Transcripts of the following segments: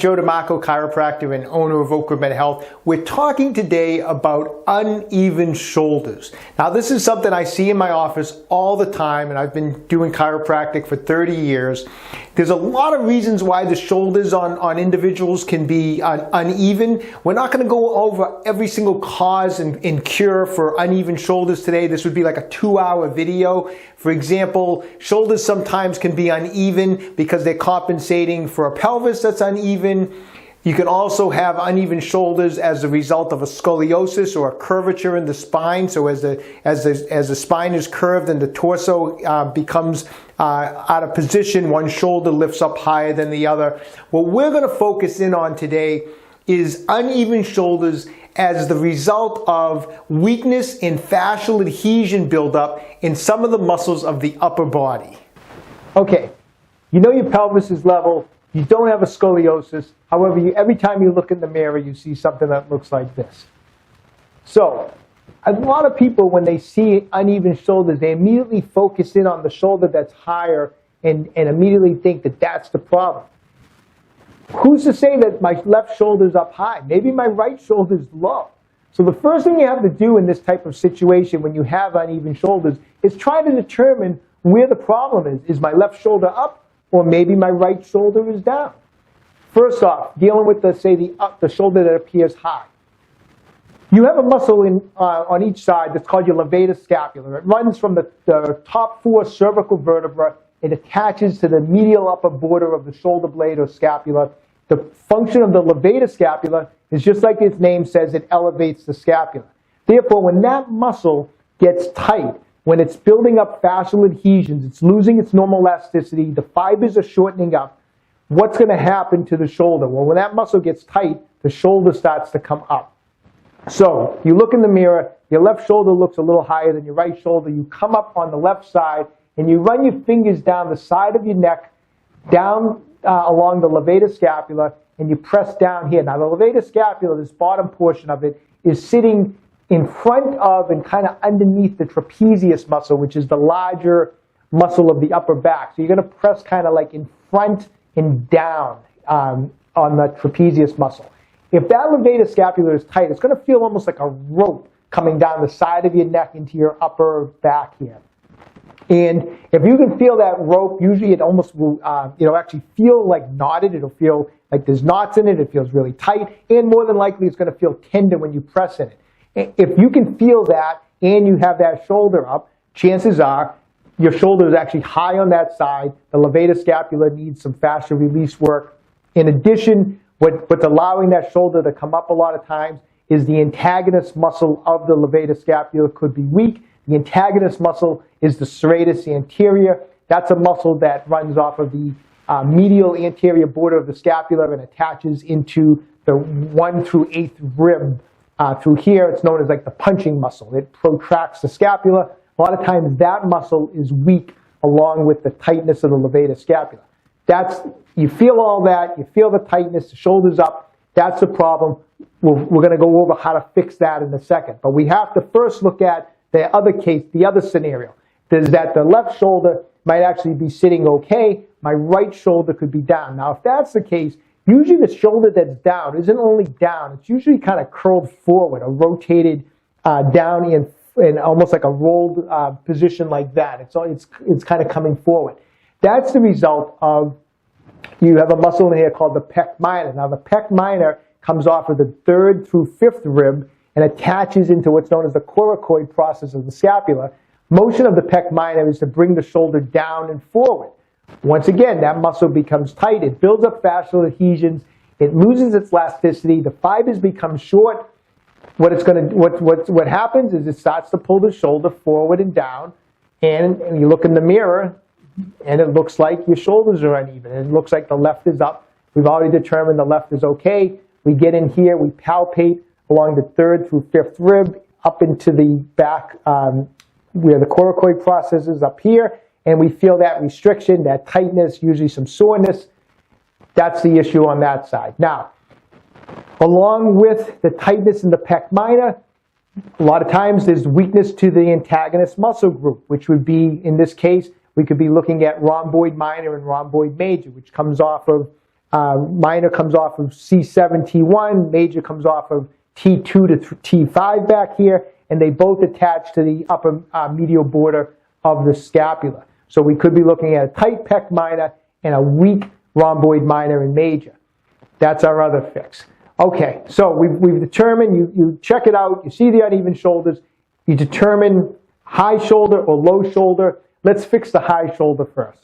Joe DeMarco, chiropractor and owner of OcraMed Health. We're talking today about uneven shoulders. Now, this is something I see in my office all the time, and I've been doing chiropractic for 30 years. There's a lot of reasons why the shoulders on individuals can be uneven. We're not going to go over every single cause and cure for uneven shoulders today. This would be like a 2-hour video. For example, shoulders sometimes can be uneven because they're compensating for a pelvis that's uneven. You can also have uneven shoulders as a result of a scoliosis or a curvature in the spine. So as the spine is curved and the torso becomes out of position, one shoulder lifts up higher than the other. What we're going to focus in on today is uneven shoulders as the result of weakness in fascial adhesion buildup in some of the muscles of the upper body. Okay, you know your pelvis is level. You don't have a scoliosis. However, every time you look in the mirror, you see something that looks like this. So, a lot of people, when they see uneven shoulders, they immediately focus in on the shoulder that's higher and immediately think that that's the problem. Who's to say that my left shoulder's up high? Maybe my right shoulder's low. So the first thing you have to do in this type of situation when you have uneven shoulders is try to determine where the problem is. Is my left shoulder up? Or maybe my right shoulder is down. First off, dealing with the shoulder that appears high. You have a muscle on each side that's called your levator scapula. It runs from the top 4 cervical vertebrae. It attaches to the medial upper border of the shoulder blade or scapula. The function of the levator scapula is just like its name says, it elevates the scapula. Therefore, when that muscle gets tight, when it's building up fascial adhesions, it's losing its normal elasticity, the fibers are shortening up, what's going to happen to the shoulder? Well, when that muscle gets tight, the shoulder starts to come up. So, you look in the mirror, your left shoulder looks a little higher than your right shoulder, you come up on the left side, and you run your fingers down the side of your neck, down along the levator scapula, and you press down here. Now, the levator scapula, this bottom portion of it, is sitting in front of and kind of underneath the trapezius muscle, which is the larger muscle of the upper back. So you're going to press kind of like in front and down on the trapezius muscle. If that levator scapula is tight, it's going to feel almost like a rope coming down the side of your neck into your upper back here. And if you can feel that rope, usually it almost will actually feel like knotted. It'll feel like there's knots in it. It feels really tight. And more than likely, it's going to feel tender when you press in it. If you can feel that and you have that shoulder up, chances are your shoulder is actually high on that side. The levator scapula needs some fascial release work. In addition, what's allowing that shoulder to come up a lot of times is the antagonist muscle of the levator scapula could be weak. The antagonist muscle is the serratus anterior. That's a muscle that runs off of the medial anterior border of the scapula and attaches into the 1 through 8th rib. Through here, it's known as like the punching muscle. It protracts the scapula. A lot of times that muscle is weak along with the tightness of the levator scapula. You feel all that, you feel the tightness, the shoulder's up, that's the problem. We're going to go over how to fix that in a second. But we have to first look at the other case, the other scenario. Is that the left shoulder might actually be sitting okay, my right shoulder could be down. Now, if that's the case, usually the shoulder that's down isn't only down, it's usually kind of curled forward or rotated down in almost like a rolled position like that. It's kind of coming forward. That's the result of, you have a muscle in here called the pec minor. Now the pec minor comes off of the 3rd through 5th rib and attaches into what's known as the coracoid process of the scapula. Motion of the pec minor is to bring the shoulder down and forward. Once again, that muscle becomes tight. It builds up fascial adhesions. It loses its elasticity. The fibers become short. What happens is it starts to pull the shoulder forward and down. And you look in the mirror, and it looks like your shoulders are uneven. It looks like the left is up. We've already determined the left is okay. We get in here. We palpate along the 3rd through 5th rib up into the back where the coracoid process is up here. And we feel that restriction, that tightness, usually some soreness. That's the issue on that side. Now, along with the tightness in the pec minor, a lot of times there's weakness to the antagonist muscle group, which would be, in this case, we could be looking at rhomboid minor and rhomboid major, which comes off of Minor comes off of C7, T1. Major comes off of T2 to T5 back here. And they both attach to the upper medial border of the scapula. So we could be looking at a tight pec minor and a weak rhomboid minor and major. That's our other fix. Okay, so we've determined, you check it out, you see the uneven shoulders, you determine high shoulder or low shoulder. Let's fix the high shoulder first.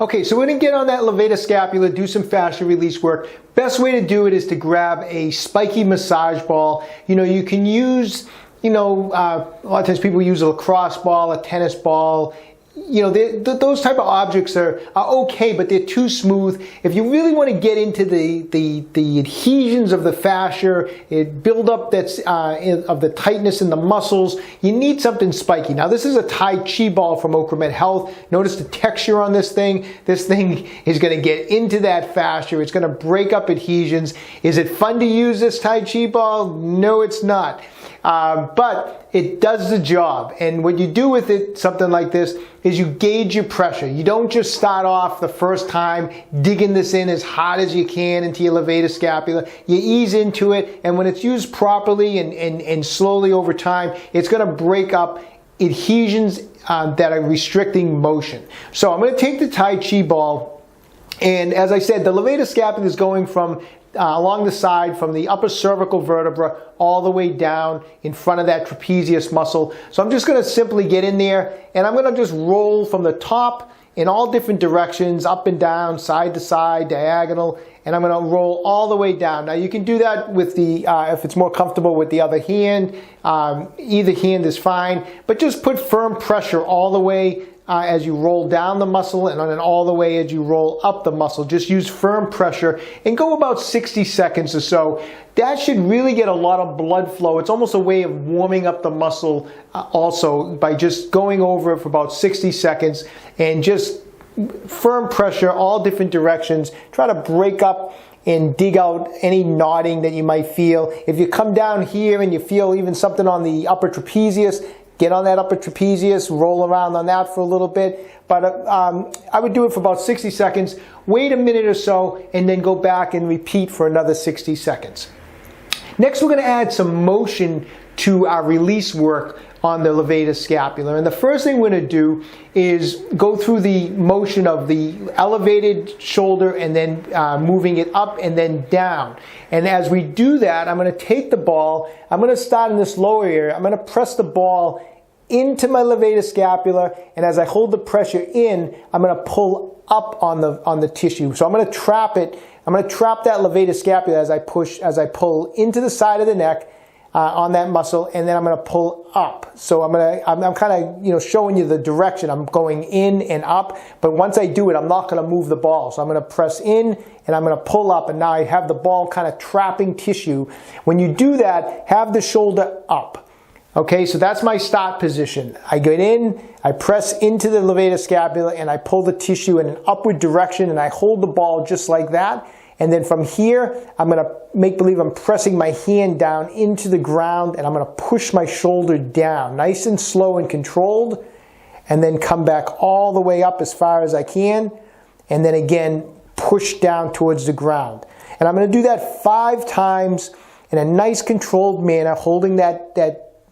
Okay, so we're going to get on that levator scapula, do some fascia release work. Best way to do it is to grab a spiky massage ball. You know, you can use, a lot of times people use a lacrosse ball, a tennis ball. You know, those type of objects are okay, but they're too smooth. If you really want to get into the adhesions of the fascia, build up that's of the tightness in the muscles, you need something spiky. Now, this is a Tai Chi ball from OcraMed Health. Notice the texture on this thing. This thing is going to get into that fascia. It's going to break up adhesions. Is it fun to use this Tai Chi ball? No, it's not. But it does the job. And what you do with it, something like this, is you gauge your pressure. You don't just start off the first time digging this in as hard as you can into your levator scapula. You ease into it, and when it's used properly and slowly over time, it's going to break up adhesions that are restricting motion. So I'm going to take the Tai Chi ball, and as I said, the levator scapula is going from along the side from the upper cervical vertebra all the way down in front of that trapezius muscle. So I'm just going to simply get in there, and I'm going to just roll from the top in all different directions, up and down, side to side, diagonal, and I'm going to roll all the way down. Now you can do that with the, if it's more comfortable with the other hand, either hand is fine, but just put firm pressure all the way as you roll down the muscle and then all the way as you roll up the muscle. Just use firm pressure and go about 60 seconds or so. That should really get a lot of blood flow. It's almost a way of warming up the muscle also by just going over it for about 60 seconds and just firm pressure all different directions. Try to break up and dig out any knotting that you might feel. If you come down here and you feel even something on the upper trapezius, get on that upper trapezius, roll around on that for a little bit. But I would do it for about 60 seconds, wait a minute or so, and then go back and repeat for another 60 seconds. Next, we're going to add some motion to our release work on the levator scapula. And the first thing we're going to do is go through the motion of the elevated shoulder and then moving it up and then down. And as we do that, I'm going to take the ball, I'm going to start in this lower area, I'm going to press the ball into my levator scapula, and as I hold the pressure in, I'm going to pull up on the tissue. So I'm going to trap it, I'm going to trap that levator scapula as I pull into the side of the neck, on that muscle, and then I'm going to pull up. So I'm kind of showing you the direction. I'm going in and up, but once I do it, I'm not going to move the ball. So I'm going to press in and I'm going to pull up, and now I have the ball kind of trapping tissue. When you do that, have the shoulder up. Okay, so that's my start position. I get in, I press into the levator scapula, and I pull the tissue in an upward direction, and I hold the ball just like that. And then from here, I'm going to make believe I'm pressing my hand down into the ground, and I'm going to push my shoulder down, nice and slow and controlled, and then come back all the way up as far as I can, and then again, push down towards the ground. And I'm going to do that 5 times in a nice controlled manner, holding that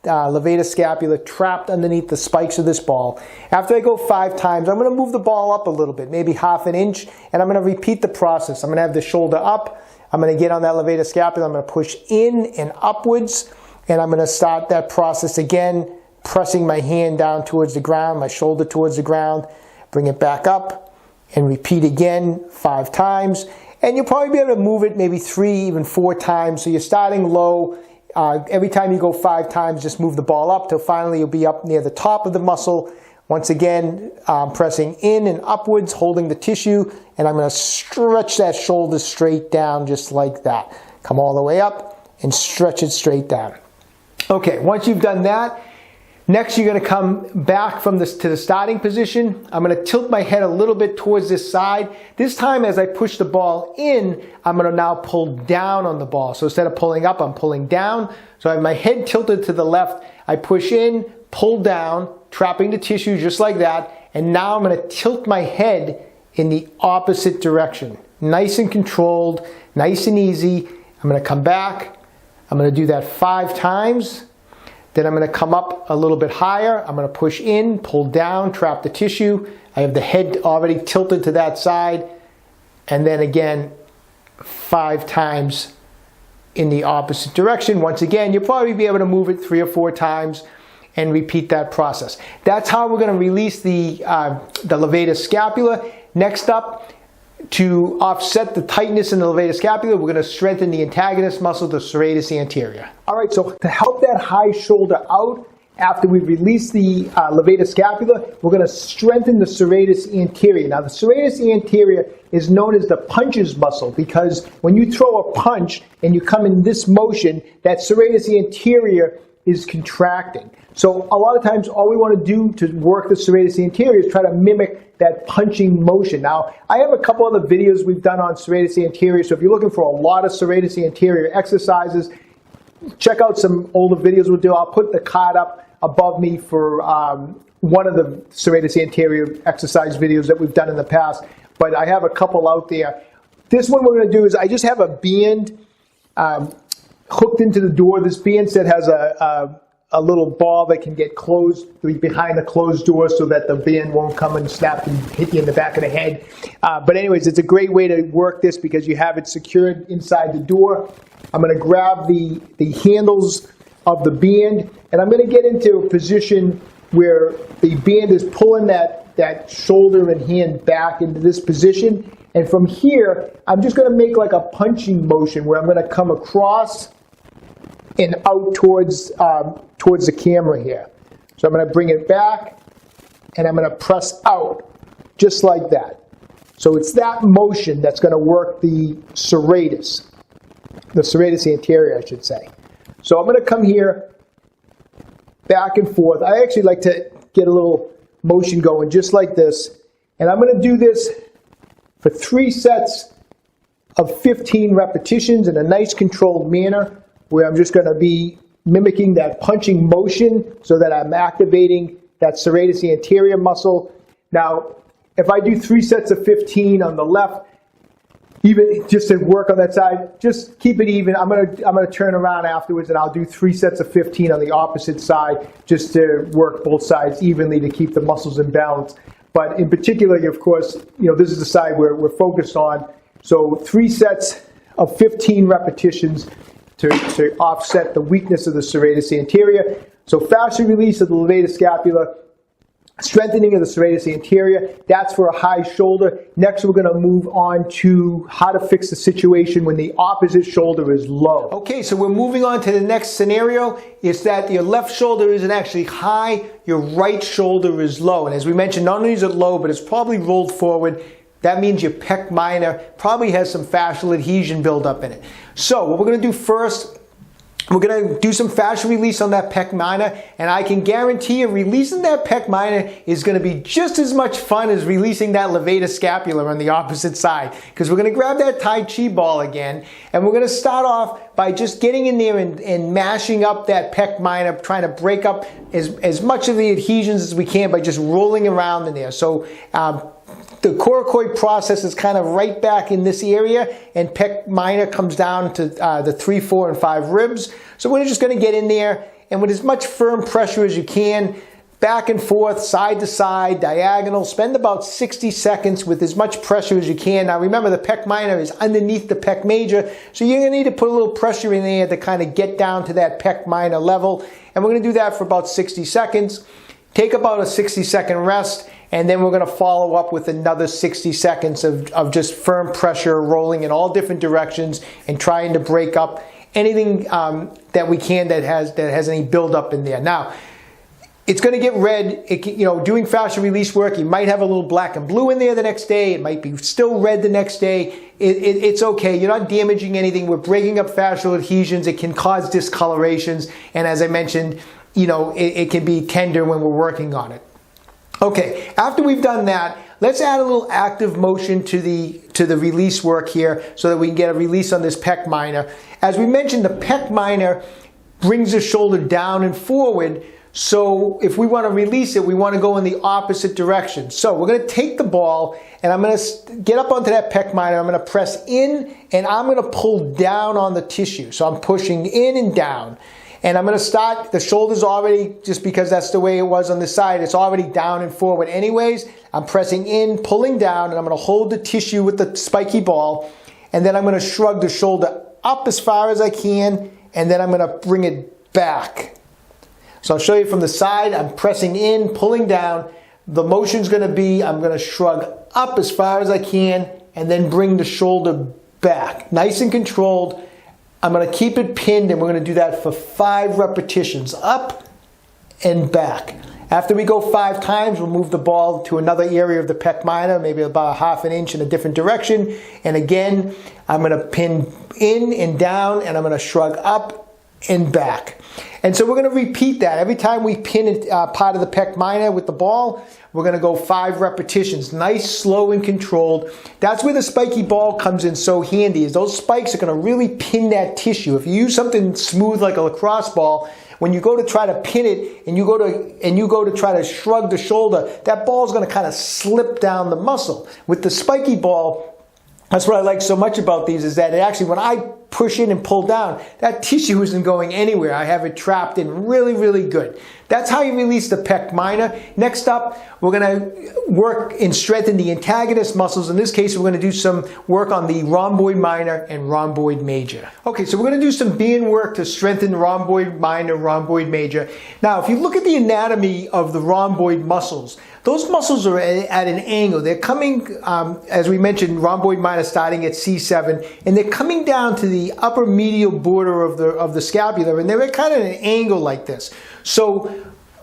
levator scapula trapped underneath the spikes of this ball. After I go 5 times, I'm going to move the ball up a little bit, maybe ½ an inch, and I'm going to repeat the process. I'm going to have the shoulder up, I'm going to get on that levator scapula, I'm going to push in and upwards, and I'm going to start that process again, pressing my hand down towards the ground, my shoulder towards the ground, bring it back up, and repeat again 5 times. And you'll probably be able to move it maybe 3, even 4 times. So you're starting low. Every time you go 5 times, just move the ball up till finally you'll be up near the top of the muscle. Once again, pressing in and upwards, holding the tissue, and I'm going to stretch that shoulder straight down just like that. Come all the way up and stretch it straight down. Okay, once you've done that, next you're going to come back to the starting position. I'm going to tilt my head a little bit towards this side. This time as I push the ball in, I'm going to now pull down on the ball. So instead of pulling up, I'm pulling down. So I have my head tilted to the left. I push in, pull down, trapping the tissue just like that. And now I'm going to tilt my head in the opposite direction. nice and controlled, nice and easy. I'm going to come back. I'm going to do that 5 times. Then I'm going to come up a little bit higher. I'm going to push in, pull down, trap the tissue. I have the head already tilted to that side. And then again, 5 times in the opposite direction. Once again, you'll probably be able to move it 3 or 4 times and repeat that process. That's how we're going to release the levator scapula. Next up, to offset the tightness in the levator scapula, we're going to strengthen the antagonist muscle, the serratus anterior. All right, so to help that high shoulder out, after we release the levator scapula, we're going to strengthen the serratus anterior. Now, the serratus anterior is known as the puncher's muscle because when you throw a punch and you come in this motion, that serratus anterior is contracting. So a lot of times all we want to do to work the serratus anterior is try to mimic that punching motion. Now, I have a couple other videos we've done on serratus anterior, so if you're looking for a lot of serratus anterior exercises, check out some older videos we'll do. I'll put the card up above me for one of the serratus anterior exercise videos that we've done in the past, but I have a couple out there. This one we're going to do is I just have a band hooked into the door. This band set has a little ball that can get closed behind the closed door so that the band won't come and snap and hit you in the back of the head. But anyways, it's a great way to work this because you have it secured inside the door. I'm going to grab the handles of the band and I'm going to get into a position where the band is pulling that shoulder and hand back into this position. And from here, I'm just going to make like a punching motion where I'm going to come across and out towards the camera here. So I'm going to bring it back and I'm going to press out just like that. So it's that motion that's going to work the serratus anterior, I should say. So I'm going to come here back and forth. I actually like to get a little motion going just like this. And I'm going to do this for 3 sets of 15 repetitions in a nice controlled manner, where I'm just going to be mimicking that punching motion so that I'm activating that serratus anterior muscle. Now, if I do 3 sets of 15 on the left, even just to work on that side, just keep it even. I'm gonna turn around afterwards and I'll do 3 sets of 15 on the opposite side just to work both sides evenly to keep the muscles in balance. But in particular, of course, this is the side where we're focused on. So 3 sets of 15 repetitions to offset the weakness of the serratus anterior. So fascial release of the levator scapula, strengthening of the serratus anterior, that's for a high shoulder. Next, we're going to move on to how to fix the situation when the opposite shoulder is low. Okay, so we're moving on to the next scenario. It's that your left shoulder isn't actually high, your right shoulder is low. And as we mentioned, not only is it low, but it's probably rolled forward. That means your pec minor probably has some fascial adhesion buildup in it. So what we're going to do first, we're going to do some fascial release on that pec minor, and I can guarantee you releasing that pec minor is going to be just as much fun as releasing that levator scapula on the opposite side, because we're going to grab that Tai Chi ball again, and we're going to start off by just getting in there and mashing up that pec minor, trying to break up as much of the adhesions as we can by just rolling around in there. So the coracoid process is kind of right back in this area, and pec minor comes down to the 3, 4, and 5 ribs. So we're just going to get in there, and with as much firm pressure as you can, back and forth, side to side, diagonal, spend about 60 seconds with as much pressure as you can. Now remember, the pec minor is underneath the pec major, so you're going to need to put a little pressure in there to kind of get down to that pec minor level. And we're going to do that for about 60 seconds. Take about a 60-second rest, and then we're going to follow up with another 60 seconds of just firm pressure, rolling in all different directions and trying to break up anything that we can that has any buildup in there. Now, it's going to get red. Doing fascial release work, you might have a little black and blue in there the next day. It might be still red the next day. It's okay. You're not damaging anything. We're breaking up fascial adhesions. It can cause discolorations, and as I mentioned, it can be tender when we're working on it. Okay, after we've done that, let's add a little active motion to the release work here so that we can get a release on this pec minor. As we mentioned, the pec minor brings the shoulder down and forward, So if we want to release it, we want to go in the opposite direction. So we're going to take the ball and I'm going to get up onto that pec minor. I'm going to press in and I'm going to pull down on the tissue. So I'm pushing in and down. And I'm going to start, the shoulder's already, just because that's the way it was on this side, it's already down and forward anyways. I'm pressing in, pulling down, and I'm going to hold the tissue with the spiky ball. And then I'm going to shrug the shoulder up as far as I can, and then I'm going to bring it back. So I'll show you from the side. I'm pressing in, pulling down. The motion's going to be, I'm going to shrug up as far as I can, and then bring the shoulder back. Nice and controlled. I'm going to keep it pinned, and we're going to do that for 5 repetitions, up and back. After we go 5 times, we'll move the ball to another area of the pec minor, maybe about 1/2 inch in a different direction. And again, I'm going to pin in and down, and I'm going to shrug up and back. And so we're going to repeat that. Every time we pin part of the pec minor with the ball, we're going to go 5 repetitions. Nice, slow, and controlled. That's where the spiky ball comes in so handy, is those spikes are going to really pin that tissue. If you use something smooth like a lacrosse ball, when you go to try to pin it and you go to try to shrug the shoulder, that ball is going to kind of slip down the muscle. With the spiky ball, that's what I like so much about these, is that it actually, when I push in and pull down, that tissue isn't going anywhere. I have it trapped in really, really good. That's how you release the pec minor. Next up, we're going to work and strengthen the antagonist muscles. In this case, we're going to do some work on the rhomboid minor and rhomboid major. Okay, so we're going to do some band work to strengthen rhomboid minor, rhomboid major. Now, if you look at the anatomy of the rhomboid muscles, those muscles are at an angle. They're coming, as we mentioned, rhomboid minor starting at C7, and they're coming down to the upper medial border of the scapula, and they're at kind of an angle like this. So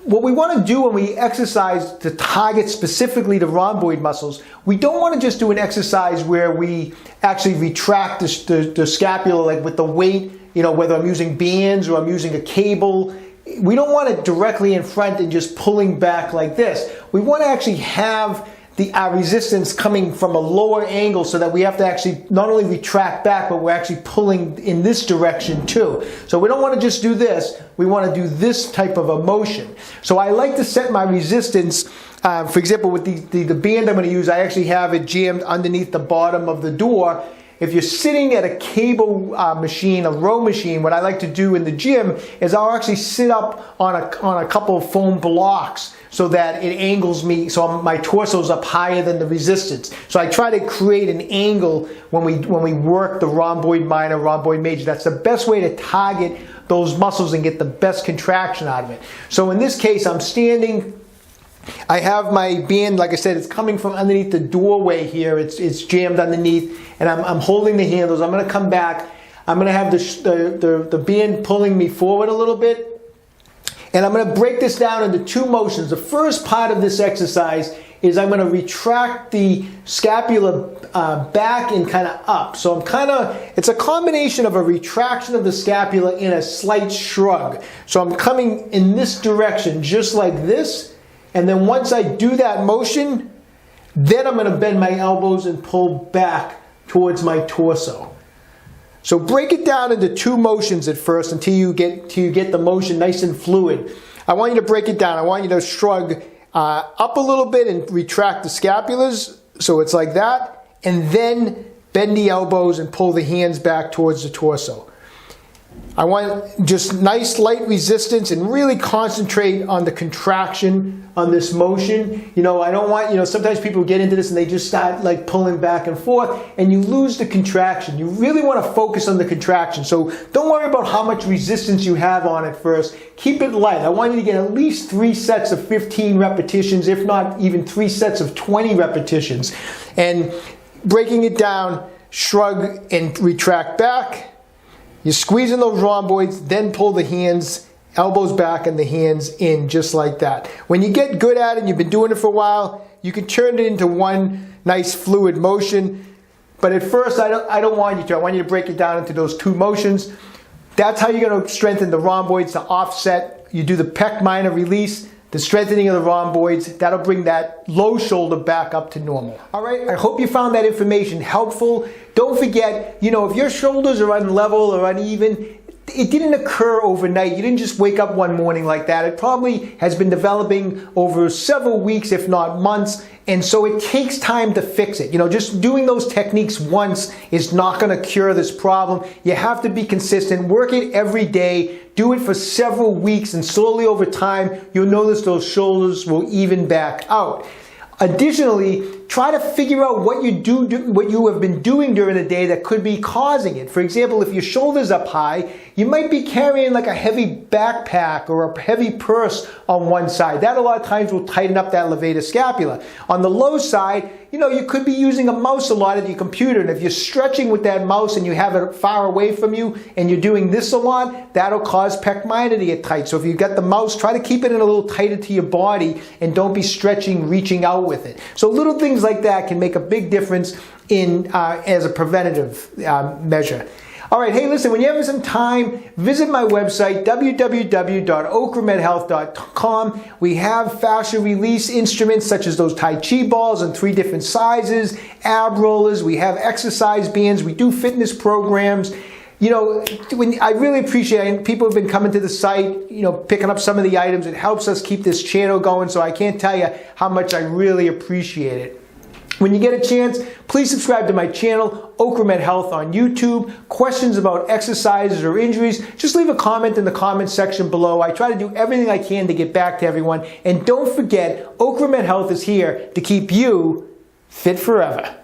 what we want to do when we exercise to target specifically the rhomboid muscles, we don't want to just do an exercise where we actually retract the scapula, like with the weight, whether I'm using bands or I'm using a cable. We don't want it directly in front and just pulling back like this. We want to actually have our resistance coming from a lower angle, so that we have to actually not only retract back, but we're actually pulling in this direction too. So we don't want to just do this. We want to do this type of a motion. So I like to set my resistance, for example, with the band I'm going to use, I actually have it jammed underneath the bottom of the door. If you're sitting at a cable machine, a row machine, what I like to do in the gym is I'll actually sit up on a couple of foam blocks so that it angles me, so my torso's up higher than the resistance. So I try to create an angle when we work the rhomboid minor, rhomboid major. That's the best way to target those muscles and get the best contraction out of it. So in this case, I'm standing. I have my band, like I said, it's coming from underneath the doorway here. It's jammed underneath, and I'm holding the handles. I'm going to come back. I'm going to have the band pulling me forward a little bit, and I'm going to break this down into 2 motions. The first part of this exercise is I'm going to retract the scapula back and kind of up. So it's a combination of a retraction of the scapula and a slight shrug. So I'm coming in this direction, just like this. And then once I do that motion, then I'm going to bend my elbows and pull back towards my torso. So break it down into 2 motions at first until you get the motion nice and fluid. I want you to break it down. I want you to shrug up a little bit and retract the scapulas, so it's like that, and then bend the elbows and pull the hands back towards the torso. I want just nice light resistance and really concentrate on the contraction on this motion. I don't want, sometimes people get into this and they just start like pulling back and forth and you lose the contraction. You really want to focus on the contraction. So don't worry about how much resistance you have on it first. Keep it light. I want you to get at least 3 sets of 15 repetitions, if not even 3 sets of 20 repetitions. And breaking it down, shrug and retract back. You're squeezing those rhomboids, then pull the hands, elbows back and the hands in, just like that. When you get good at it and you've been doing it for a while, you can turn it into one nice fluid motion. But at first, I don't want you to. I want you to break it down into those 2 motions. That's how you're going to strengthen the rhomboids to offset. You do the pec minor release, the strengthening of the rhomboids. That'll bring that low shoulder back up to normal. All right, I hope you found that information helpful. Don't forget, if your shoulders are unlevel or uneven, it didn't occur overnight. You didn't just wake up one morning like that. It probably has been developing over several weeks, if not months. And so it takes time to fix it. Just doing those techniques once is not going to cure this problem. You have to be consistent. Work it every day. Do it for several weeks, and slowly over time, you'll notice those shoulders will even back out. Additionally, try to figure out what you have been doing during the day that could be causing it. For example, if your shoulder's up high, you might be carrying like a heavy backpack or a heavy purse on one side. That a lot of times will tighten up that levator scapula. On the low side, you could be using a mouse a lot at your computer, and if you're stretching with that mouse and you have it far away from you and you're doing this a lot, that'll cause pec minor to get tight. So if you've got the mouse, try to keep it in a little tighter to your body and don't be stretching, reaching out with it. So little things like that can make a big difference as a preventative measure. All right, hey, listen, when you have some time, visit my website, www.OcraMedHealth.com. We have fascial release instruments such as those Tai Chi balls in 3 different sizes, ab rollers, we have exercise bands, we do fitness programs. I really appreciate it. People have been coming to the site, picking up some of the items. It helps us keep this channel going, so I can't tell you how much I really appreciate it. When you get a chance, please subscribe to my channel, OcraMed Health on YouTube. Questions about exercises or injuries, just leave a comment in the comment section below. I try to do everything I can to get back to everyone. And don't forget, OcraMed Health is here to keep you fit forever.